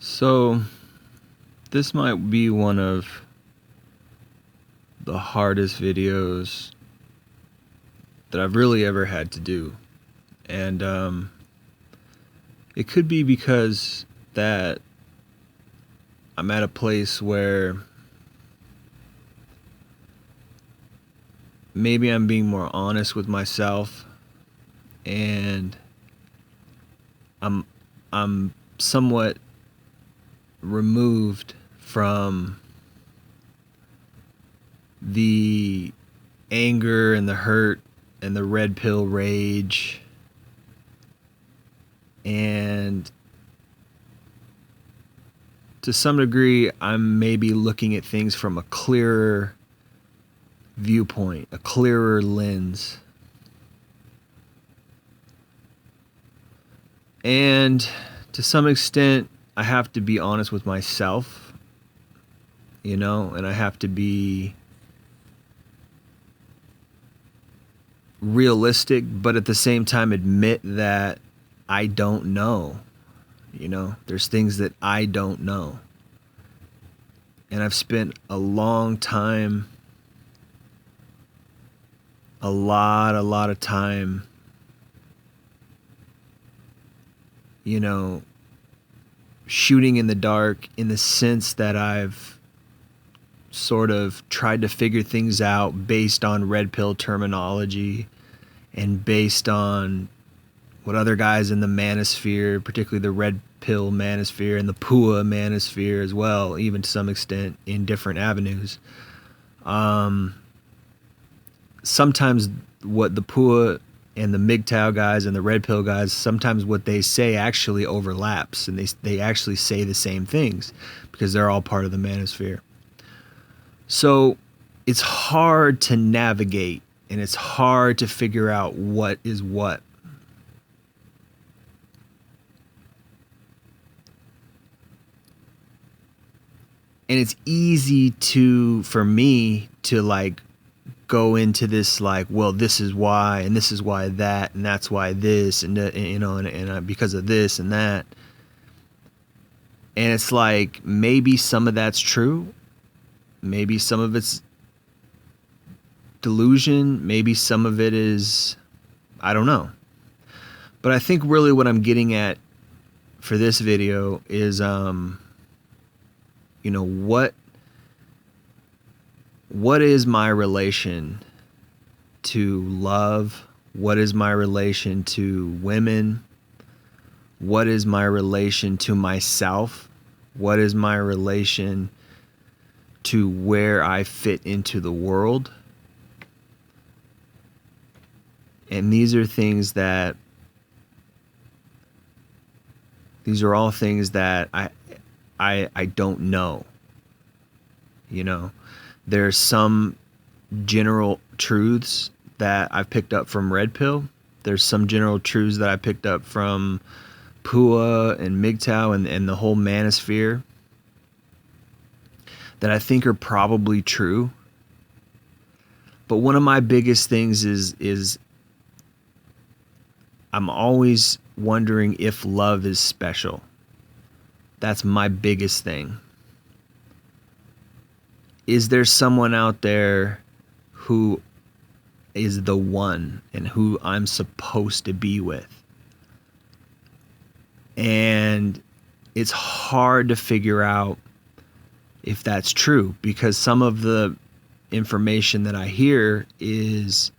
So, this might be one of the hardest videos that I've really ever had to do. And it could be because that I'm at a place where maybe I'm being more honest with myself, and I'm I'm somewhat removed from the anger and the hurt and the red pill rage, and to some degree I'm maybe looking at things from a clearer viewpoint, a clearer lens. And to some extent I have to be honest with myself, and I have to be realistic, but at the same time admit that I don't know. There's things that I don't know. And I've spent a long time, a lot of time, shooting in the dark, in the sense that I've sort of tried to figure things out based on red pill terminology and based on what other guys in the manosphere, particularly the red pill manosphere and the PUA manosphere as well, even to some extent in different avenues. Sometimes what the PUA and the MGTOW guys and the red pill guys, sometimes what they say actually overlaps, and they actually say the same things because they're all part of the manosphere. So it's hard to navigate, and it's hard to figure out what is what. And it's easy for me to go into this well, this is why, and this is why that, and that's why this, and because of this and that. And it's maybe some of that's true, maybe some of it's delusion, maybe some of it is, I don't know. But I think really what I'm getting at for this video is what is my relation to love? What is my relation to women? What is my relation to myself? What is my relation to where I fit into the world? And these are all things that I don't know. There's some general truths that I've picked up from red pill. There's some general truths that I picked up from PUA and MGTOW and the whole manosphere that I think are probably true. But one of my biggest things is I'm always wondering if love is special. That's my biggest thing. Is there someone out there who is the one and who I'm supposed to be with? And it's hard to figure out if that's true, because some of the information that I hear is,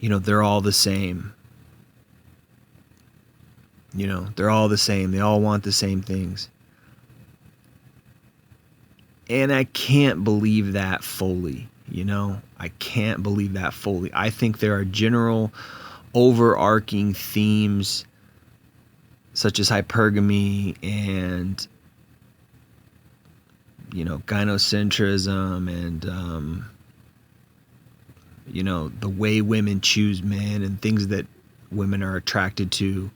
they're all the same. They're all the same. They all want the same things. And I can't believe that fully, I can't believe that fully. I think there are general overarching themes such as hypergamy and, gynocentrism and, the way women choose men and things that women are attracted to,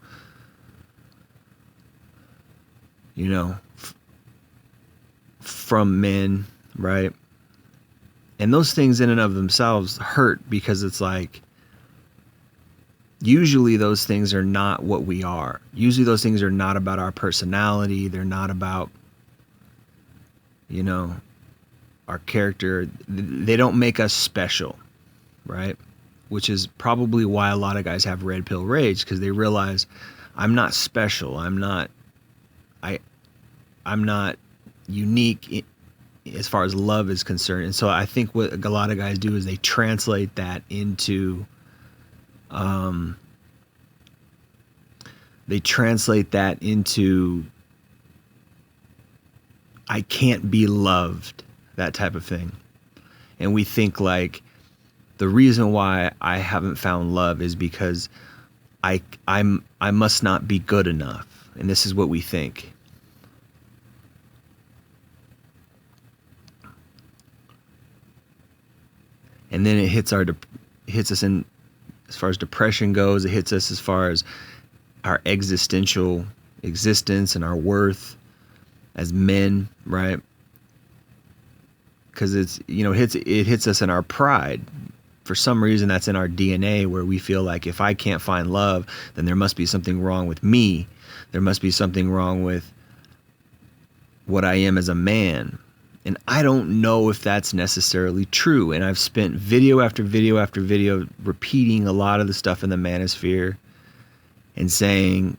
from men, right? And those things in and of themselves hurt, because it's usually those things are not what we are. Usually those things are not about our personality. They're not about, you know, our character. They don't make us special, right? Which is probably why a lot of guys have red pill rage, because they realize I'm not special. I'm not unique as far as love is concerned. And so I think what a lot of guys do is they translate that into I can't be loved, that type of thing. And we think like the reason why I haven't found love is because I must not be good enough. And this is what we think. And then it hits us in, as far as depression goes, it hits us as far as our existential existence and our worth as men, right? Because it's, you know, it hits us in our pride. For some reason, that's in our DNA, where we feel like if I can't find love, then there must be something wrong with me. There must be something wrong with what I am as a man. And I don't know if that's necessarily true. And I've spent video after video after video repeating a lot of the stuff in the manosphere and saying,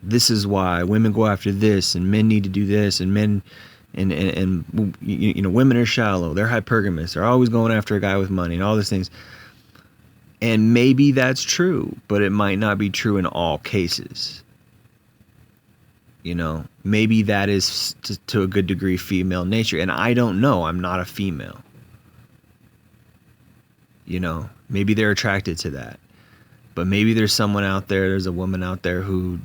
this is why women go after this, and men need to do this, and men and you know, women are shallow, they're hypergamous, they're always going after a guy with money and all these things. And maybe that's true, but it might not be true in all cases. You know, maybe that is to a good degree female nature, and I don't know. I'm not a female. You know, maybe they're attracted to that, but maybe there's someone out there, there's a woman out there who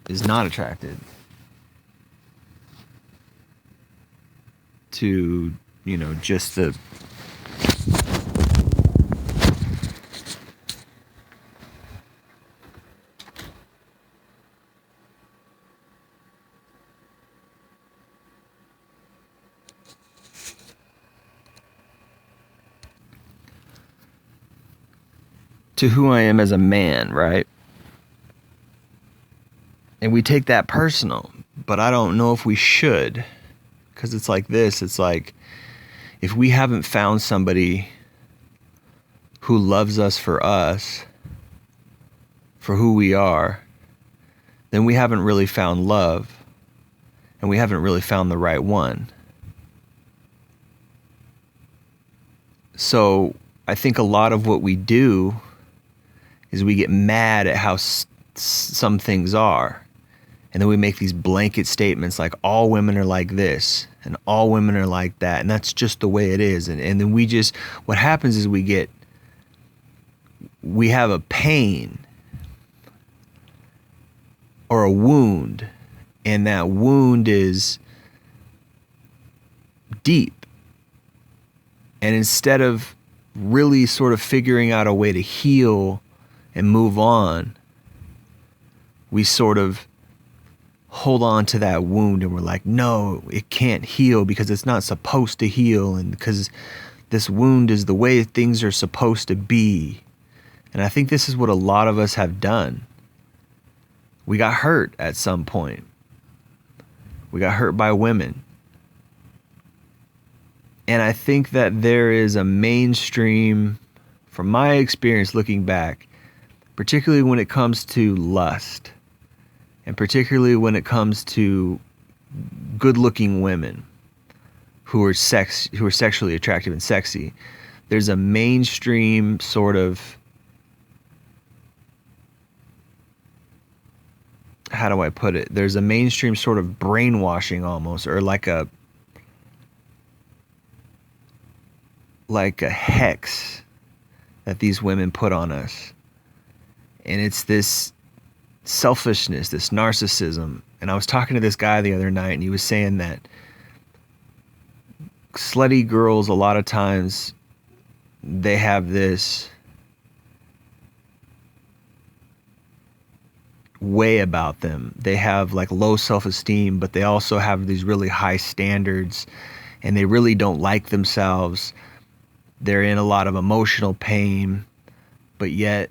is not attracted to, you know, just the to who I am as a man, right? And we take that personal, but I don't know if we should, because it's like this. It's like, if we haven't found somebody who loves us, for who we are, then we haven't really found love, and we haven't really found the right one. So I think a lot of what we do is we get mad at how some things are. And then we make these blanket statements like all women are like this and all women are like that. And that's just the way it is. And then we just, what happens is we have a pain or a wound. And that wound is deep. And instead of really sort of figuring out a way to heal and move on, we sort of hold on to that wound, and we're like, no, it can't heal because it's not supposed to heal, and because this wound is the way things are supposed to be. And I think this is what a lot of us have done. We got hurt at some point. We got hurt by women. And I think that there is a mainstream, from my experience looking back, particularly when it comes to lust, and particularly when it comes to good-looking women who are sexually attractive and sexy, there's a mainstream sort of, how do I put it? There's a mainstream sort of brainwashing almost, or like a hex that these women put on us. And it's this selfishness, this narcissism. And I was talking to this guy the other night, and he was saying that slutty girls, a lot of times, they have this way about them. They have like low self-esteem, but they also have these really high standards, and they really don't like themselves. they're in a lot of emotional pain, but yet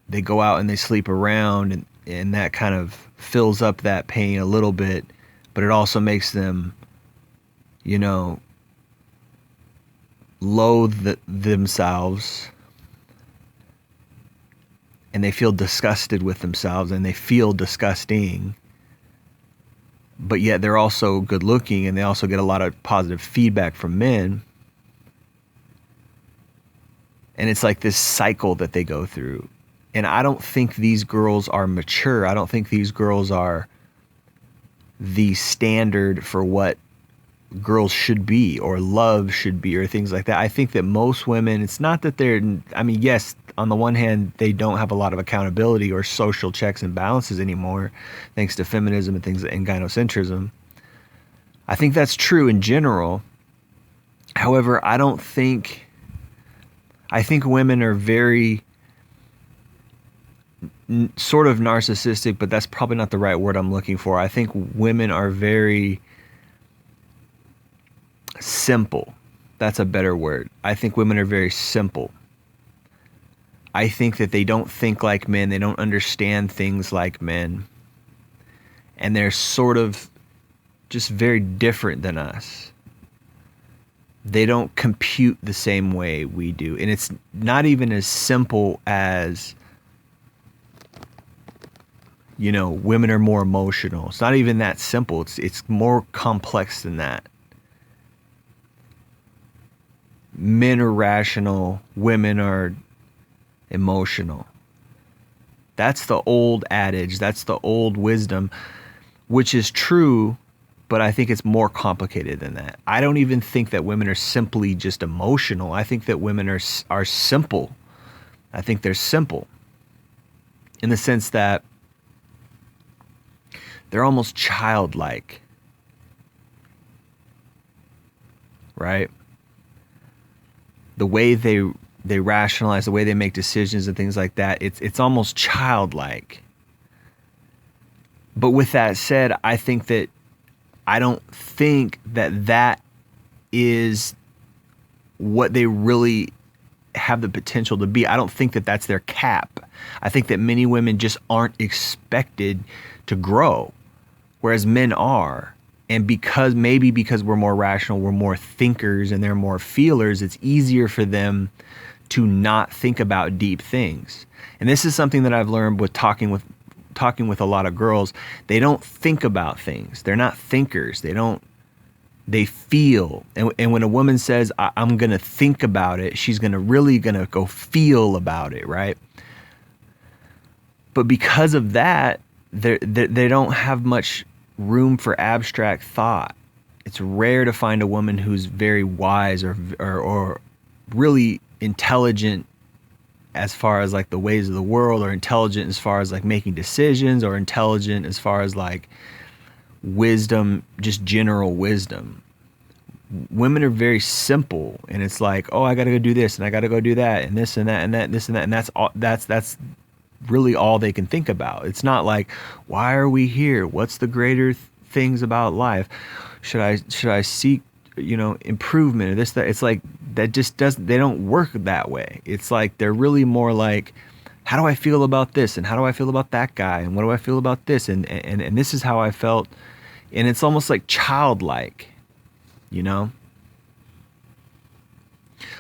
they go out and they sleep around, and that kind of fills up that pain a little bit, but it also makes them, you know, loathe themselves, and they feel disgusted with themselves, and they feel disgusting, but yet they're also good looking, and they also get a lot of positive feedback from men. And it's like this cycle that they go through. And I don't think these girls are mature. I don't think these girls are the standard for what girls should be or love should be or things like that. I think that most women, it's not that they're, I mean, yes, on the one hand, they don't have a lot of accountability or social checks and balances anymore, thanks to feminism and things and gynocentrism. I think that's true in general. However, I think women are very sort of narcissistic, but that's probably not the right word I'm looking for. I think women are very simple. That's a better word. I think women are very simple. I think that they don't think like men. They don't understand things like men. And they're sort of just very different than us. They don't compute the same way we do. And it's not even as simple as, you know, women are more emotional. It's not even that simple. It's more complex than that. Men are rational, women are emotional. That's the old adage, that's the old wisdom, which is true, but I think it's more complicated than that. I don't even think that women are simply just emotional. I think that women are simple. I think they're simple in the sense that they're almost childlike, right? The way they rationalize, the way they make decisions and things like that, it's almost childlike. But with that said, I don't think that is what they really have the potential to be. I don't think that that's their cap. I think that many women just aren't expected to grow, whereas men are. And because we're more rational, we're more thinkers, and they're more feelers, it's easier for them to not think about deep things. And this is something that I've learned with talking with a lot of girls. They don't think about things. They're not thinkers. They feel. And when a woman says, I'm going to think about it, she's really going to go feel about it, right? But because of that, they don't have much room for abstract thought. It's rare to find a woman who's very wise or really intelligent as far as like the ways of the world, or intelligent as far as like making decisions, or intelligent as far as like wisdom, just general wisdom. Women are very simple, and it's like, oh, I got to go do this and I got to go do that and this and that and that and this and that, and that's all. That's really all they can think about. It's not like, why are we here? What's the greater things about life? Should I seek, improvement or this, that? It's like, that just doesn't, they don't work that way. It's like, they're really more like, how do I feel about this? And how do I feel about that guy? And what do I feel about this? And this is how I felt. And it's almost like childlike,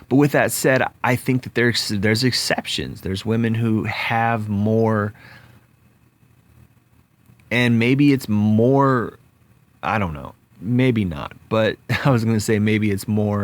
But with that said, I think that there's exceptions. There's women who have more, and maybe it's more, I don't know, maybe not, but I was going to say maybe it's more